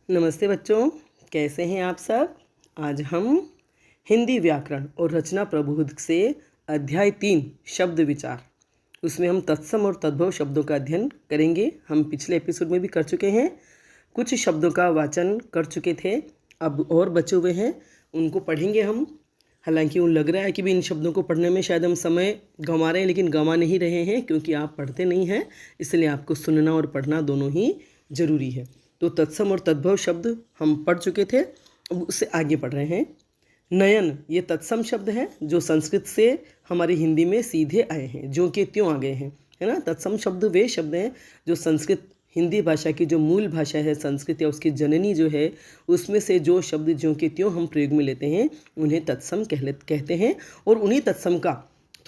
नमस्ते बच्चों, कैसे हैं आप सब। आज हम हिंदी व्याकरण और रचना प्रबोध से अध्याय 3 शब्द विचार, उसमें हम तत्सम और तद्भव शब्दों का अध्ययन करेंगे। हम पिछले एपिसोड में भी कर चुके हैं, कुछ शब्दों का वाचन कर चुके थे, अब और बचे हुए हैं, उनको पढ़ेंगे हम। हालांकि उन लग रहा है कि भी इन शब्दों को पढ़ने में शायद हम समय गंवा रहे हैं, लेकिन गंवा नहीं रहे हैं, क्योंकि आप पढ़ते नहीं हैं, इसलिए आपको सुनना और पढ़ना दोनों ही जरूरी है। तो तत्सम और तद्भव शब्द हम पढ़ चुके थे, अब उससे आगे पढ़ रहे हैं। नयन ये तत्सम शब्द है जो संस्कृत से हमारी हिंदी में सीधे आए हैं, जो कि त्यों आ गए हैं, है ना। तत्सम शब्द वे शब्द हैं जो संस्कृत हिंदी भाषा की जो मूल भाषा है संस्कृत, या उसकी जननी जो है, उसमें से जो शब्द जो कि त्यों हम प्रयोग में लेते हैं उन्हें तत्सम कहते हैं। और उन्हीं तत्सम का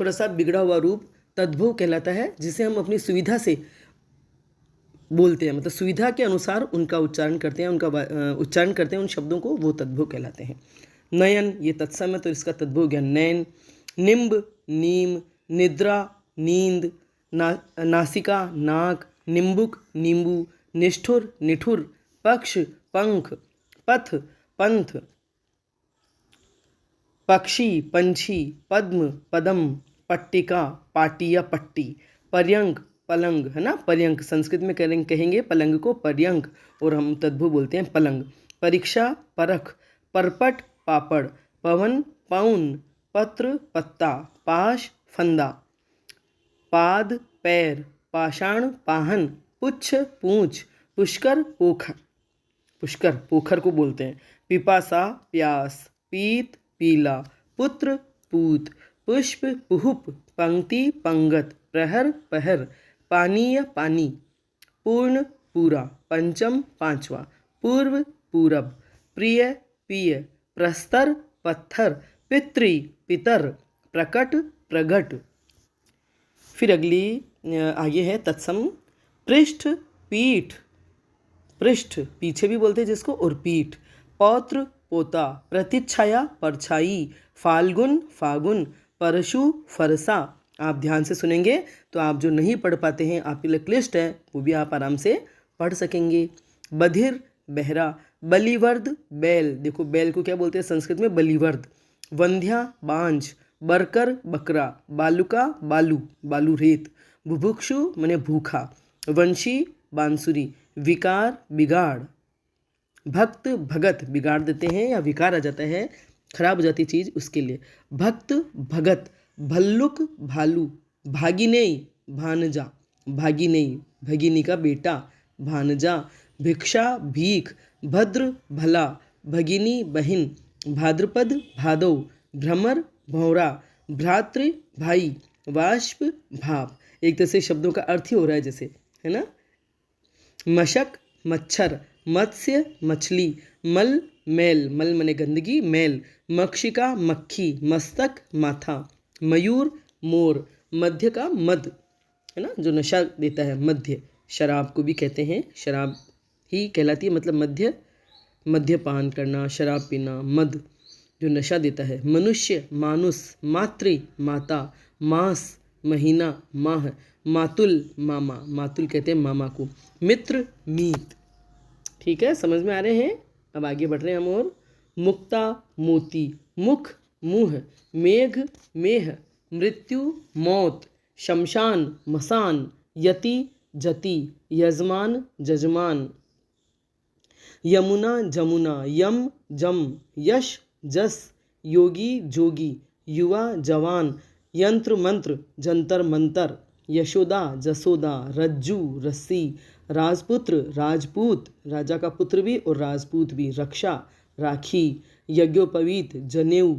थोड़ा सा बिगड़ा हुआ रूप तद्भव कहलाता है, जिसे हम अपनी सुविधा से बोलते हैं, मतलब सुविधा के अनुसार उनका उच्चारण करते हैं, उच्चारण करते हैं उन शब्दों को, वो तद्भव कहलाते हैं। नयन ये तत्सम है, तो इसका तद्भव ज्ञान नयन। निम्ब नीम, निद्रा नींद, नासिका नाक, निम्बुक नींबू, निष्ठुर निठुर, पक्ष पंख, पथ पंथ, पक्षी पंछी, पद्म पदम, पट्टिका पाटी या पट्टी, पर्यंक पलंग, है ना। पर्यंक संस्कृत में कहेंगे पलंग को पर्यंक, और हम तद्भव बोलते हैं पलंग। परीक्षा परख, परपट पापड़, पवन पौन, पत्र पत्ता, पाश फंदा, पाद पैर, पाषाण पाहन, पुच्छ पूंछ, पुष्कर पोखर, पुष्कर पोखर को बोलते हैं। पिपासा प्यास, पीत पीला, पुत्र पूत, पुष्प पुहुप, पंक्ति पंगत, प्रहर पहर, पानीय पानी, पूर्ण पूरा, पंचम पांचवा, पूर्व पूरब, प्रिय पिय, प्रस्तर पत्थर, पितृ पितर, प्रकट प्रगट। फिर अगली आगे है तत्सम। पृष्ठ पीठ, पृष्ठ पीछे भी बोलते हैं जिसको, और पीठ। पौत्र पोता, प्रतिच्छाया परछाई, फाल्गुन फागुन, परशु फरसा। आप ध्यान से सुनेंगे तो आप जो नहीं पढ़ पाते हैं, आपके लिए क्लिष्ट है, वो भी आप आराम से पढ़ सकेंगे। बधिर बहरा, बलिवर्द बैल, देखो बैल को क्या बोलते हैं संस्कृत में, बलिवर्द। वंध्या बांझ, बरकर बकरा, बालुका बालू, बालू रेत। बुभुक्षु माने भूखा, वंशी बांसुरी, विकार बिगाड़, भक्त भगत, बिगाड़ देते हैं या विकार आ जाता है, खराब हो जाती चीज़, उसके लिए। भक्त भगत, भल्लुक भालू, भागिनेय भानजा, भागिनेय भगिनी का बेटा, भानजा। भिक्षा भीख, भद्र भला, भगिनी बहिन, भाद्रपद भादव, भ्रमर भौरा, भ्रातृ भाई, वाष्प भाप। एक तरह से शब्दों का अर्थ ही हो रहा है जैसे, है ना। मशक मच्छर, मत्स्य मछली, मल मैल, मल मने गंदगी, मैल। मक्षिका मक्खी, मस्तक माथा, मयूर मोर, मध्य का मद, है ना, जो नशा देता है, मध्य। शराब को भी कहते हैं, शराब ही कहलाती है, मतलब मध्य, मद्यपान करना, शराब पीना, मद जो नशा देता है। मनुष्य मानुस, मातृ माता, मास महीना माह, मातुल मामा, मातुल कहते हैं मामा को। मित्र मीत। ठीक है, समझ में आ रहे हैं। अब आगे बढ़ रहे हैं हम और। मुक्ता मोती, मुख मुँह, मेघ मेह, मृत्यु मौत, शमशान मसान, यति जति, यजमान जजमान, यमुना जमुना, यम जम, यश जस, योगी जोगी, युवा जवान, यंत्र मंत्र, जंतर मंतर, यशोदा जसोदा, रज्जू रस्सी, राजपुत्र राजपूत, राजा का पुत्र भी और राजपूत भी, रक्षा राखी, यज्ञोपवीत जनेऊ,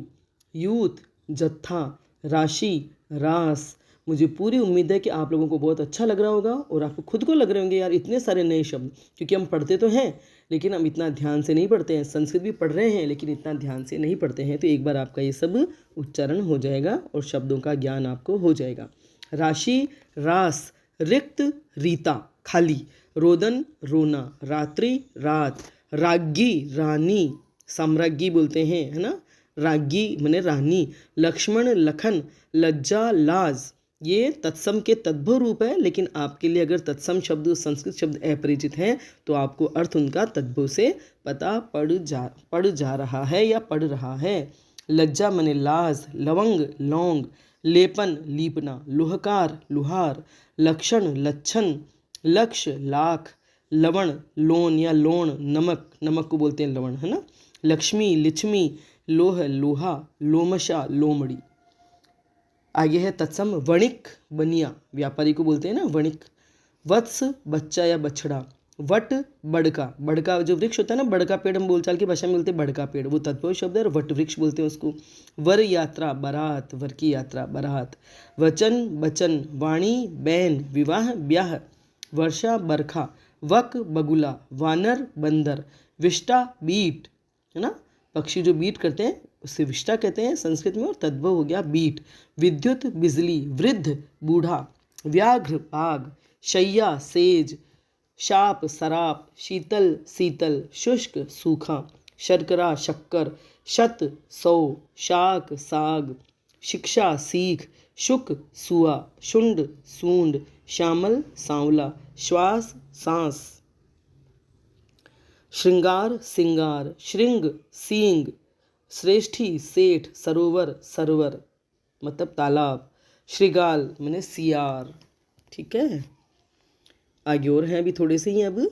यूथ जत्था, राशि रास। मुझे पूरी उम्मीद है कि आप लोगों को बहुत अच्छा लग रहा होगा, और आपको खुद को लग रहे होंगे यार इतने सारे नए शब्द, क्योंकि हम पढ़ते तो हैं लेकिन हम इतना ध्यान से नहीं पढ़ते हैं। संस्कृत भी पढ़ रहे हैं लेकिन इतना ध्यान से नहीं पढ़ते हैं, तो एक बार आपका ये सब उच्चारण हो जाएगा और शब्दों का ज्ञान आपको हो जाएगा। राशि रास, रिक्त रीता खाली, रोदन रोना, रात्रि रात, राज्ञी रानी, साम्राज्ञी बोलते हैं, है ना, राज्ञी माने रानी। लक्ष्मण लखन, लज्जा लाज, ये तत्सम के तद्भव रूप है, लेकिन आपके लिए अगर तत्सम शब्द संस्कृत शब्द अपरिचित हैं तो आपको अर्थ उनका तद्भव से पता पड़ जा रहा है या पड़ रहा है। लज्जा मने लाज, लवंग लौंग, लेपन लीपना, लुहकार लुहार, लक्षण लच्छन, लक्ष्य लाख, लवण लोन या लोण नमक, नमक को बोलते हैं लवण, है ना। लक्ष्मी लिच्छमी, लोह लोहा, लोमशा लोमड़ी। आगे है तत्सम वणिक बनिया, व्यापारी को बोलते हैं ना वणिक। वत्स बच्चा या बछड़ा, वट बड़का, बड़का जो वृक्ष होता है ना, बड़का पेड़ हम बोलचाल की भाषा में बोलते हैं बड़का पेड़, वो तत्भव शब्द है और वट वृक्ष बोलते हैं उसको। वर यात्रा बारात, वर की यात्रा बारात। वचन बचन, वाणी बैन, विवाह ब्याह। वर्षा बरखा, वक बगुला, वानर बंदर, विष्टा बीट, है ना, पक्षी जो बीट करते हैं उससे विष्टा कहते हैं संस्कृत में, और तद्भव हो गया बीट। विद्युत बिजली, वृद्ध बूढ़ा, व्याघ्र बाघ, शैया सेज, शाप सराप, शीतल सीतल, शुष्क सूखा, शर्करा शक्कर, शत सौ, शाक साग, शिक्षा सीख, शुक सुआ, शुंड सूंड, श्यामल सांवला, श्वास सांस। श्रृंगार सिंगार, श्रृंग सींग, श्रेष्ठी सेठ, सरोवर सरवर मतलब तालाब, श्रृगाल मैंने सियार। ठीक है, आगे और हैं अभी थोड़े से ही। अब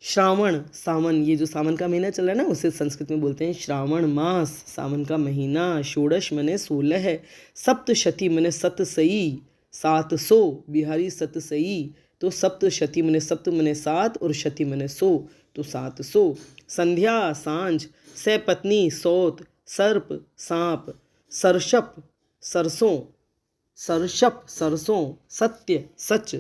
श्रावण सावन, ये जो सावन का महीना चल रहा है ना, उसे संस्कृत में बोलते हैं श्रावण मास, सावन का महीना। षोडश मने 16 है। सप्तशती मने सतसई, 700 बिहारी सतसई, तो सप्तशती मने सप्त मने 7 और शती मने 100, तो 700। संध्या सांझ, सपत्नी सौत, सर्प सांप, सरशप सरसों, सरशप सरसों, सत्य सच,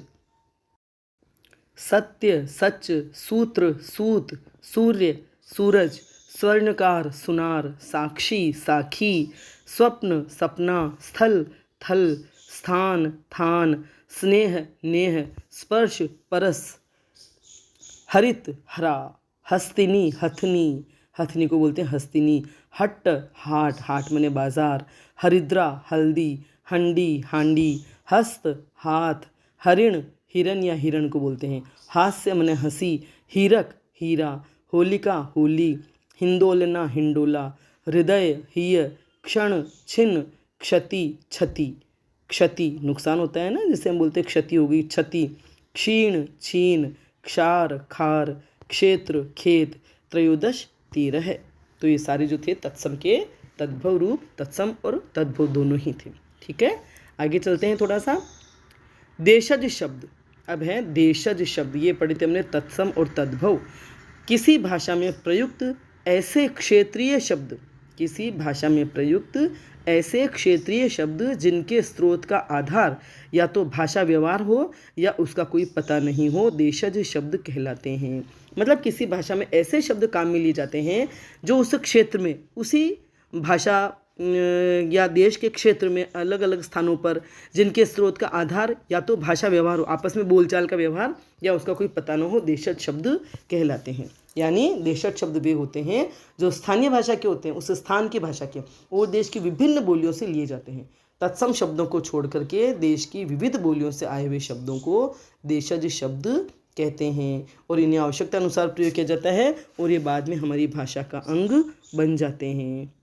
सत्य सच, सूत्र सूत, सूर्य सूरज, स्वर्णकार सुनार, साक्षी साखी, स्वप्न सपना, स्थल थल, स्थान थान, स्नेह नेह, स्पर्श परस, हरित हरा, हस्तिनी हथनी, हथनी को बोलते हैं हस्तिनी, हट्ट हाट, हाट मने बाजार, हरिद्रा हल्दी, हंडी हांडी, हस्त हाथ, हरिण हिरण या हिरण को बोलते हैं, हास्य मने हंसी, हीरक हीरा, होलिका होली, हिंदोलना हिंडोला, हृदय हिय, क्षण छिन्न, क्षति क्षति, क्षति नुकसान होता है ना, जिसे हम बोलते हैं क्षति होगी, क्षति, क्षीण छीन, क्षार खार, क्षेत्र खेत, त्रयोदश 13 है। तो ये सारे जो थे तत्सम के तद्भव रूप, तत्सम और तद्भव दोनों ही थे। ठीक है, आगे चलते हैं थोड़ा सा। देशज शब्द, अब है देशज शब्द, ये पढ़े थे हमने तत्सम और तद्भव। किसी भाषा में प्रयुक्त ऐसे क्षेत्रीय शब्द, किसी भाषा में प्रयुक्त ऐसे क्षेत्रीय शब्द जिनके स्रोत का आधार या तो भाषा व्यवहार हो या उसका कोई पता नहीं हो, देशज शब्द कहलाते हैं। मतलब किसी भाषा में ऐसे शब्द काम में लिए जाते हैं जो उस क्षेत्र में, उसी भाषा या देश के क्षेत्र में अलग अलग स्थानों पर जिनके स्रोत का आधार या तो भाषा व्यवहार हो, आपस में बोलचाल का व्यवहार, या उसका कोई पता न हो, देशज शब्द कहलाते हैं। यानी देशज शब्द वे होते हैं जो स्थानीय भाषा के होते हैं, उस स्थान की भाषा के और देश की विभिन्न बोलियों से लिए जाते हैं। तत्सम शब्दों को छोड़ करके देश की विविध बोलियों से आए हुए शब्दों को देशज शब्द कहते हैं और इन्हें आवश्यकता अनुसार प्रयोग किया जाता है और ये बाद में हमारी भाषा का अंग बन जाते हैं।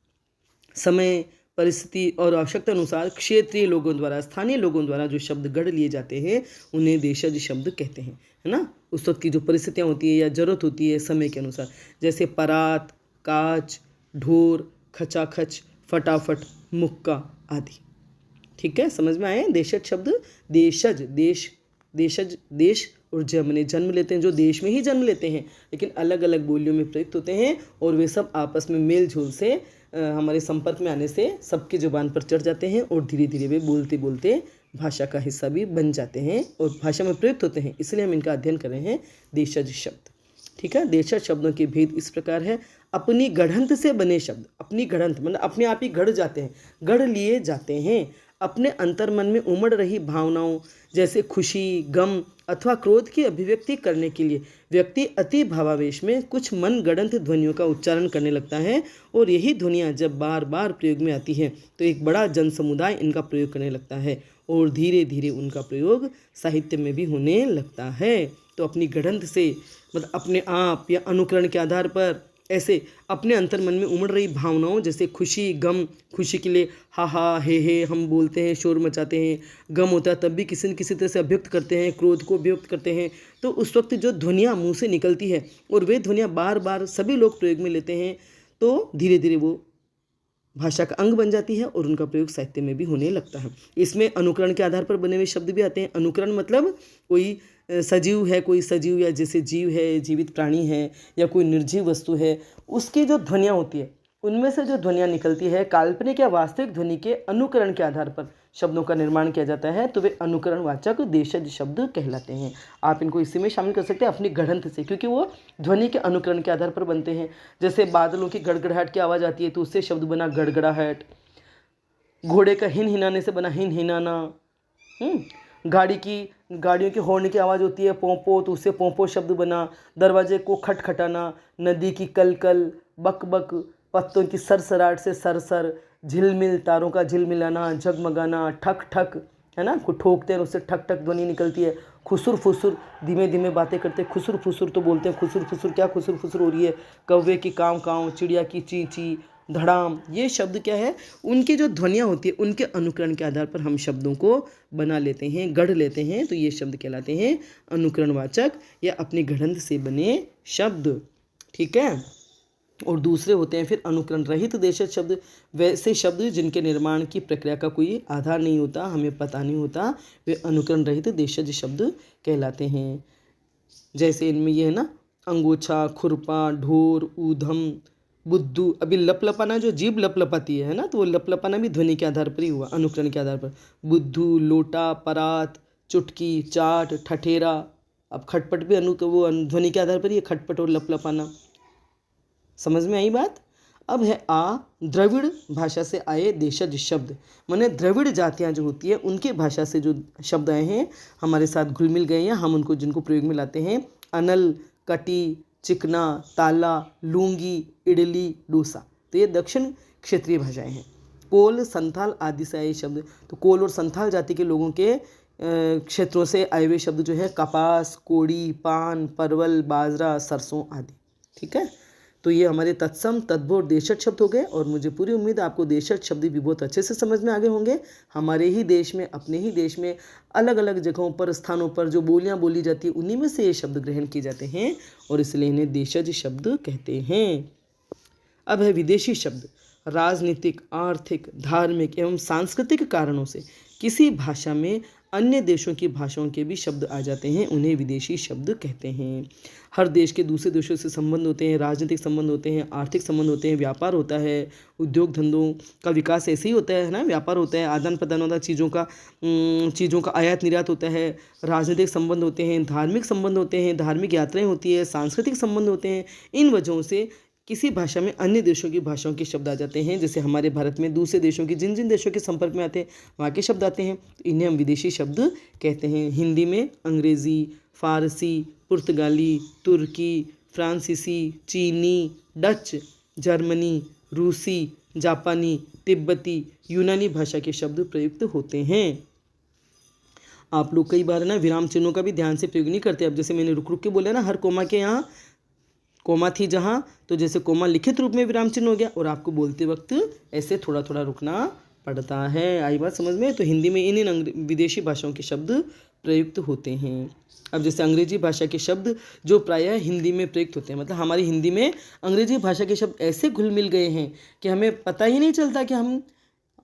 समय परिस्थिति और आवश्यकता अनुसार क्षेत्रीय लोगों द्वारा, स्थानीय लोगों द्वारा जो शब्द गढ़ लिए जाते हैं उन्हें देशज शब्द कहते हैं, है ना। उस वक्त की जो परिस्थितियाँ होती है या जरूरत होती है समय के अनुसार, जैसे परात, काच, ढोर, खचाखच, फटाफट, मुक्का आदि। ठीक है, समझ में आए। देशज शब्द, देशज देश, देशज देश और जन्म जन्म लेते हैं, जो देश में ही जन्म लेते हैं लेकिन अलग अलग बोलियों में प्रयुक्त होते हैं और वे सब आपस में मेल झोल से हमारे संपर्क में आने से सबकी जुबान पर चढ़ जाते हैं और धीरे धीरे वे बोलते बोलते भाषा का हिस्सा भी बन जाते हैं और भाषा में प्रयुक्त होते हैं। इसलिए हम इनका अध्ययन कर रहे हैं, देशज शब्द। ठीक है, देशज शब्दों के भेद इस प्रकार है। अपनी गढ़ंत से बने शब्द, अपनी गढ़ंत मतलब अपने आप ही गढ़ जाते हैं, गढ़ लिए जाते हैं। अपने अंतर्मन में उमड़ रही भावनाओं जैसे खुशी, गम अथवा क्रोध की अभिव्यक्ति करने के लिए व्यक्ति अति भावावेश में कुछ मनगढ़ंत ध्वनियों का उच्चारण करने लगता है, और यही ध्वनियाँ जब बार बार प्रयोग में आती हैं तो एक बड़ा जन समुदाय इनका प्रयोग करने लगता है, और धीरे धीरे उनका प्रयोग साहित्य में भी होने लगता है। तो अपनी गढ़ंत से मतलब अपने आप या अनुकरण के आधार पर ऐसे अपने अंतर्मन में उमड़ रही भावनाओं जैसे खुशी, गम, खुशी के लिए हा हा हे हम बोलते हैं, शोर मचाते हैं, गम होता है तब भी किसी न किसी तरह से अभिव्यक्त करते हैं, क्रोध को अभिव्यक्त करते हैं। तो उस वक्त जो ध्वनियाँ मुंह से निकलती है और वे ध्वनियाँ बार बार सभी लोग प्रयोग में लेते हैं, तो धीरे धीरे वो भाषा का अंग बन जाती है और उनका प्रयोग साहित्य में भी होने लगता है। इसमें अनुकरण के आधार पर बने हुए शब्द भी आते हैं। अनुकरण मतलब कोई सजीव है, कोई सजीव या जैसे जीव है, जीवित प्राणी है, या कोई निर्जीव वस्तु है, उसकी जो ध्वनियाँ होती है उनमें से जो ध्वनियाँ निकलती है काल्पनिक या वास्तविक ध्वनि के अनुकरण के आधार पर शब्दों का निर्माण किया जाता है, तो वे अनुकरणवाचक देशज शब्द कहलाते हैं। आप इनको इसी में शामिल कर सकते हैं अपनी गढ़ंत से, क्योंकि वो ध्वनि के अनुकरण के आधार पर बनते हैं। जैसे बादलों की गड़गड़ाहट की आवाज़ आती है तो उससे शब्द बना गड़गड़ाहट, घोड़े का हिन हिनाने से बना हिन हिनाना, गाड़ियों की हॉर्न की आवाज़ होती है पोंपो, तो उससे पोंपो शब्द बना, दरवाजे को खटखटाना, नदी की कलकल, बकबक, पत्तों की सरसराहट से सरसर, झिलमिल, तारों का झिलमिलाना, झगमगाना, ठक ठक, है ना, को ठोकते हैं उससे ठक ठक ध्वनि निकलती है। खुसुर फुसुर, धीमे धीमे बातें करते हैं, खुसुर फुसुर तो बोलते हैं, खुसुर फुसुर क्या खुसुर फुसुर हो रही है, कौवे की काँव काँव, चिड़िया की ची ची, धड़ाम, ये शब्द क्या है, उनकी जो ध्वनियाँ होती है उनके अनुकरण के आधार पर हम शब्दों को बना लेते हैं, गढ़ लेते हैं, तो ये शब्द कहलाते हैं अनुकरणवाचक या अपनी गढ़ंत से बने शब्द। ठीक है। और दूसरे होते हैं फिर अनुकरण रहित देशज शब्द, वैसे शब्द जिनके निर्माण की प्रक्रिया का कोई आधार नहीं होता, हमें पता नहीं होता, वे अनुकरण रहित देशज शब्द कहलाते हैं। जैसे इनमें ये है ना, अंगोछा, खुरपा, ढोर, ऊधम, बुद्धू। अभी लपलपाना, जो जीभ लपलपाती है ना, तो वो लपलपाना भी ध्वनि के आधार पर ही हुआ, अनुकरण के आधार पर। बुद्धू, लोटा, परात, चुटकी, चाट, ठठेरा। अब खटपट भी वो ध्वनि के आधार पर ही है, खटपट और लपलपाना। समझ में आई बात। अब है आ द्रविड़ भाषा से आए देशज शब्द, माने द्रविड़ जातियाँ जो होती है उनके भाषा से जो शब्द आए हैं हमारे साथ घुल मिल गए हैं, हम उनको जिनको प्रयोग में लाते हैं। अनल, कटी, चिकना, ताला, लूंगी, इडली, डोसा, तो ये दक्षिण क्षेत्रीय भाषाएं हैं। कोल, संथाल आदि से आए शब्द, तो कोल और संथाल जाति के लोगों के क्षेत्रों से आए हुए शब्द जो है कपास, कोड़ी, पान, परवल, बाजरा, सरसों आदि। ठीक है। तो ये हमारे तत्सम, तद्भव और देशज शब्द हो गए, और मुझे पूरी उम्मीद है आपको देशज शब्द भी बहुत अच्छे से समझ में आ गए होंगे। हमारे ही देश में, अपने ही देश में अलग अलग जगहों पर, स्थानों पर जो बोलियां बोली जाती है उन्हीं में से ये शब्द ग्रहण किए जाते हैं, और इसलिए इन्हें देशज शब्द कहते हैं। अब है विदेशी शब्द। राजनीतिक, आर्थिक, धार्मिक एवं सांस्कृतिक कारणों से किसी भाषा में अन्य देशों की भाषाओं के भी शब्द आ जाते हैं, उन्हें विदेशी शब्द कहते हैं। हर देश के दूसरे देशों से संबंध होते हैं, राजनीतिक संबंध होते हैं, आर्थिक संबंध होते हैं, व्यापार होता है, उद्योग धंधों का विकास ऐसे ही होता है ना, व्यापार होता है, आदान प्रदान होता है, चीज़ों का आयात निर्यात होता है, राजनीतिक संबंध होते हैं, धार्मिक संबंध होते हैं, धार्मिक यात्राएं होती है, सांस्कृतिक संबंध होते हैं। इन वजहों से किसी भाषा में अन्य देशों की भाषाओं के शब्द आ जाते हैं। जैसे हमारे भारत में दूसरे देशों की जिन जिन देशों के संपर्क में आते हैं वहाँ के शब्द आते हैं, तो इन्हें हम विदेशी शब्द कहते हैं। हिंदी में अंग्रेज़ी, फारसी, पुर्तगाली, तुर्की, फ्रांसीसी, चीनी, डच, जर्मनी, रूसी, जापानी, तिब्बती, यूनानी भाषा के शब्द प्रयुक्त होते हैं। आप लोग कई बार ना विराम चिन्हों का भी ध्यान से प्रयोग नहीं करते। अब जैसे मैंने रुक रुक के बोला ना, हर कोमा के यहाँ कोमा थी जहाँ, तो जैसे कोमा लिखित रूप में विराम चिन्ह हो गया, और आपको बोलते वक्त ऐसे थोड़ा थोड़ा रुकना पड़ता है। आई बात समझ में। तो हिंदी में इन विदेशी भाषाओं के शब्द प्रयुक्त होते हैं। अब जैसे अंग्रेजी भाषा के शब्द जो प्रायः हिंदी में प्रयुक्त होते हैं, मतलब हमारी हिंदी में अंग्रेजी भाषा के शब्द ऐसे घुल मिल गए हैं कि हमें पता ही नहीं चलता कि हम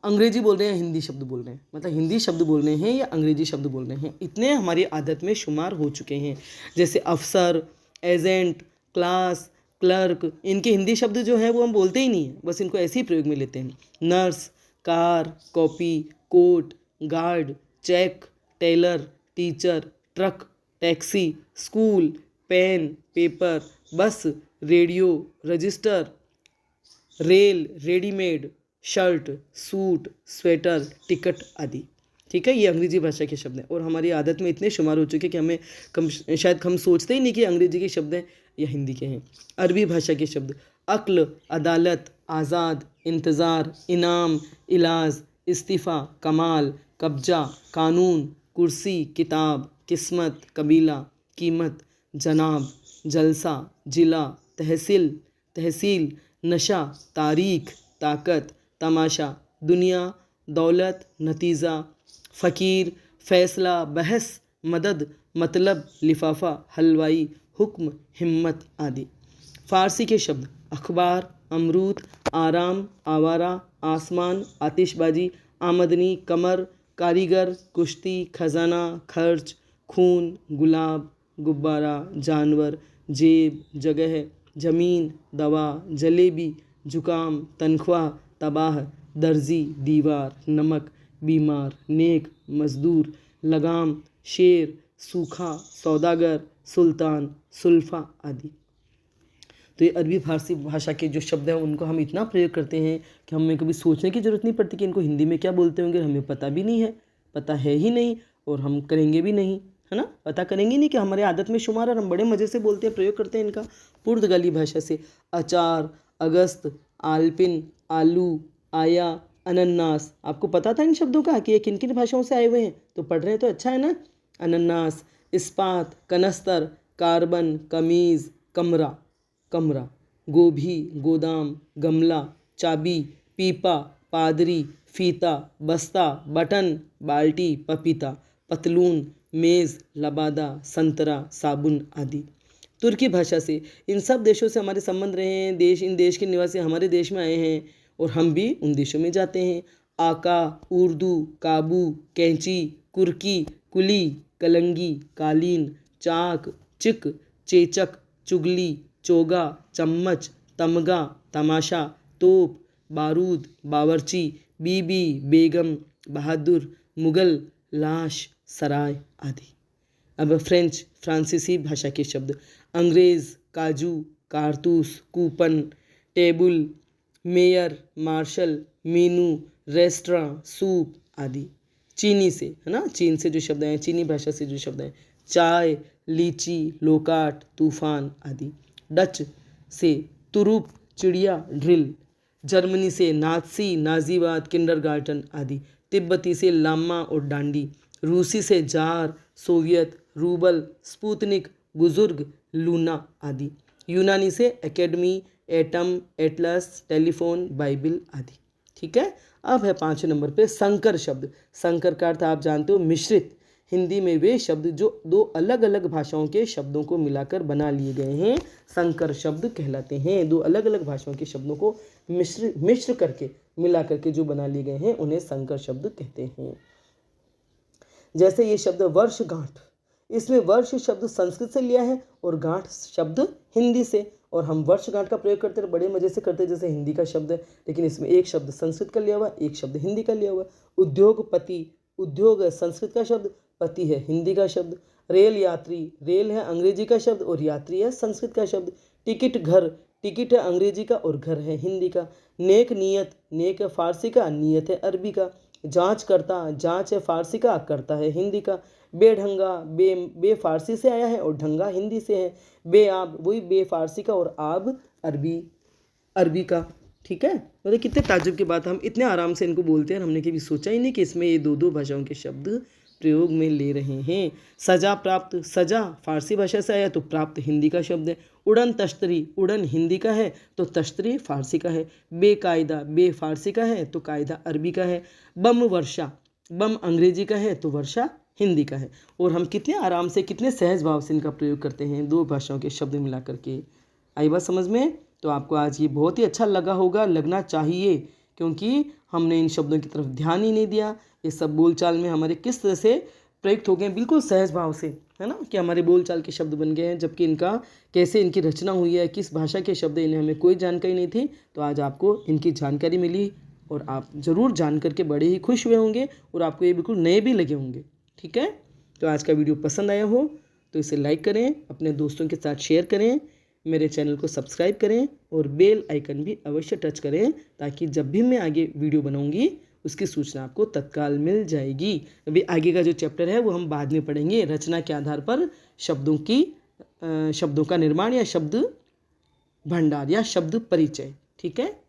अंग्रेजी बोल रहे हैं, हिंदी शब्द बोल रहे हैं, मतलब हिंदी शब्द बोल रहे हैं या अंग्रेजी शब्द बोल रहे हैं, इतने हमारी आदत में शुमार हो चुके हैं। जैसे अफसर, एजेंट, क्लास, क्लर्क, इनके हिंदी शब्द जो है वो हम बोलते ही नहीं हैं, बस इनको ऐसे ही प्रयोग में लेते हैं। Nurse, car, copy, coat, guard, cheque, tailor, teacher, truck, taxi, school, pen, paper, bus, radio, register, rail, readymade, shirt, suit, sweater, ticket आदि। ठीक है, ये अंग्रेजी भाषा के शब्द हैं और हमारी आदत में इतने शुमार हो चुके हैं कि हमें शायद हम सोचते ही नहीं कि अंग्रेजी के शब्द हैं या हिंदी के हैं। अरबी भाषा के शब्द अक्ल, अदालत, आज़ाद, इंतज़ार, इनाम, इलाज, इस्तीफ़ा, कमाल, कब्जा, कानून, कुर्सी, किताब, किस्मत, कबीला, कीमत, जनाब, जलसा, जिला, तहसील, नशा, तारीख, ताकत, तमाशा, दुनिया, दौलत, नतीजा, फ़कीर, फ़ैसला, बहस, मदद, मतलब, लिफाफा, हलवाई, हुक्म, हिम्मत आदि। फ़ारसी के शब्द अखबार, अमरूद, आराम, आवारा, आसमान, आतिशबाजी, आमदनी, कमर, कारीगर, कुश्ती, खजाना, खर्च, खून, गुलाब, गुब्बारा, जानवर, जेब, जगह, ज़मीन, दवा, जलेबी, जुकाम, तनख्वाह, तबाह, दर्जी, दीवार, नमक, बीमार, नेक, मजदूर, लगाम, शेर, सूखा, सौदागर, सुल्तान, सुल्फा आदि। तो ये अरबी फारसी भाषा के जो शब्द हैं उनको हम इतना प्रयोग करते हैं कि हमें कभी सोचने की ज़रूरत नहीं पड़ती कि इनको हिंदी में क्या बोलते होंगे, हमें पता भी नहीं है, पता है ही नहीं और हम करेंगे भी नहीं, है ना, पता करेंगे नहीं कि हमारे आदत में शुमार और हम बड़े मज़े से बोलते हैं, प्रयोग करते हैं इनका। पुर्तगाली भाषा से अचार, अगस्त, आल्पिन, आलू, आया, अनन्नास। आपको पता था इन शब्दों का कि ये किन किन भाषाओं से आए हुए हैं? तो पढ़ रहे हैं तो अच्छा है ना। अनन्नास, इस्पात, कनस्तर, कार्बन, कमीज़, कमरा, गोभी, गोदाम, गमला, चाबी, पीपा, पादरी, फीता, बस्ता, बटन, बाल्टी, पपीता, पतलून, मेज़, लबादा, संतरा, साबुन आदि। तुर्की भाषा से इन सब देशों से हमारे संबंध रहे हैं। इन देश के निवासी हमारे देश में आए हैं और हम भी उन देशों में जाते हैं। आका, उर्दू, काबू, कैंची, कुर्की, कुली, कलंगी, कालीन, चाक, चिक, चेचक, चुगली, चोगा, चम्मच, तमगा, तमाशा, तोप, बारूद, बावर्ची, बीबी, बेगम, बहादुर, मुगल, लाश, सराय आदि। अब फ्रांसीसी भाषा के शब्द अंग्रेज़, काजू, कारतूस, coupon, table, mayor, marshal, menu, restaurant, soup आदि। चीनी से, है ना, चीन से जो शब्द हैं, चीनी भाषा से जो शब्द हैं, चाय, लीची, लोकाट, तूफान आदि। डच से तुरुप, चिड़िया, ड्रिल। जर्मनी से नाज़ी, नाजीवाद, किंडरगार्टन आदि। तिब्बती से लामा और डांडी। रूसी से जार, सोवियत, रूबल, स्पुतनिक, बुजुर्ग, लूना आदि। यूनानी से academy, atom, Atlas, telephone, Bible आदि। ठीक है। अब है 5 नंबर पे संकर शब्द। संकर का अर्थ आप जानते हो मिश्रित। हिंदी में वे शब्द जो दो अलग अलग भाषाओं के शब्दों को मिलाकर बना लिए गए हैं संकर शब्द कहलाते हैं। दो अलग अलग भाषाओं के शब्दों को मिश्र करके मिला करके जो बना लिए गए हैं उन्हें संकर शब्द कहते हैं। जैसे ये शब्द वर्षगांठ, इसमें वर्ष शब्द संस्कृत से लिया है और गांठ शब्द हिंदी से, और हम वर्षगांठ का प्रयोग करते हैं बड़े मजे से करते हैं जैसे हिंदी का शब्द है, लेकिन इसमें एक शब्द संस्कृत का लिया हुआ, एक शब्द हिंदी का लिया हुआ। उद्योगपति, उद्योग है संस्कृत का शब्द, पति है हिंदी का शब्द। रेल यात्री, रेल है अंग्रेजी का शब्द और यात्री है संस्कृत का शब्द। टिकट घर, टिकट है अंग्रेजी का और घर है हिंदी का। नेक नियत, नेक है फारसी का, नियत है अरबी का। जांच करता, जांच है फारसी का, करता है हिंदी का। बेढंगा, बे फारसी से आया है और ढंगा हिंदी से है। बेआब, वही बे फारसी का और आब अरबी का। ठीक है, मतलब कितने ताज्जुब की बात, हम इतने आराम से इनको बोलते हैं, हमने कभी सोचा ही नहीं कि इसमें ये दो भाषाओं के शब्द प्रयोग में ले रहे हैं। सजा प्राप्त, सजा फारसी भाषा से आया तो प्राप्त हिंदी का शब्द है। उड़न तश्तरी, उड़न हिंदी का है तो तश्तरी फारसी का है। बेकायदा, बे फारसी का है तो कायदा अरबी का है। बम वर्षा, बम अंग्रेजी का है तो वर्षा हिंदी का है। और हम कितने आराम से कितने सहज भाव से इनका प्रयोग करते हैं दो भाषाओं के शब्द मिला करके। आई बात समझ में? तो आपको आज ये बहुत ही अच्छा लगा होगा, लगना चाहिए, क्योंकि हमने इन शब्दों की तरफ ध्यान ही नहीं दिया। ये सब बोलचाल में हमारे किस तरह से प्रयुक्त हो गए बिल्कुल सहज भाव से, है ना, कि हमारे बोलचाल के शब्द बन गए हैं, जबकि इनका कैसे इनकी रचना हुई है, किस भाषा के शब्द, इन्हें हमें कोई जानकारी नहीं थी। तो आज आपको इनकी जानकारी मिली और आप ज़रूर जान करके बड़े ही खुश हुए होंगे और आपको ये बिल्कुल नए भी लगे होंगे। ठीक है, तो आज का वीडियो पसंद आया हो तो इसे लाइक करें, अपने दोस्तों के साथ शेयर करें, मेरे चैनल को सब्सक्राइब करें और बेल आइकन भी अवश्य टच करें, ताकि जब भी मैं आगे वीडियो बनाऊंगी उसकी सूचना आपको तत्काल मिल जाएगी। अभी आगे का जो चैप्टर है वो हम बाद में पढ़ेंगे, रचना के आधार पर शब्दों का निर्माण या शब्द भंडार या शब्द परिचय। ठीक है।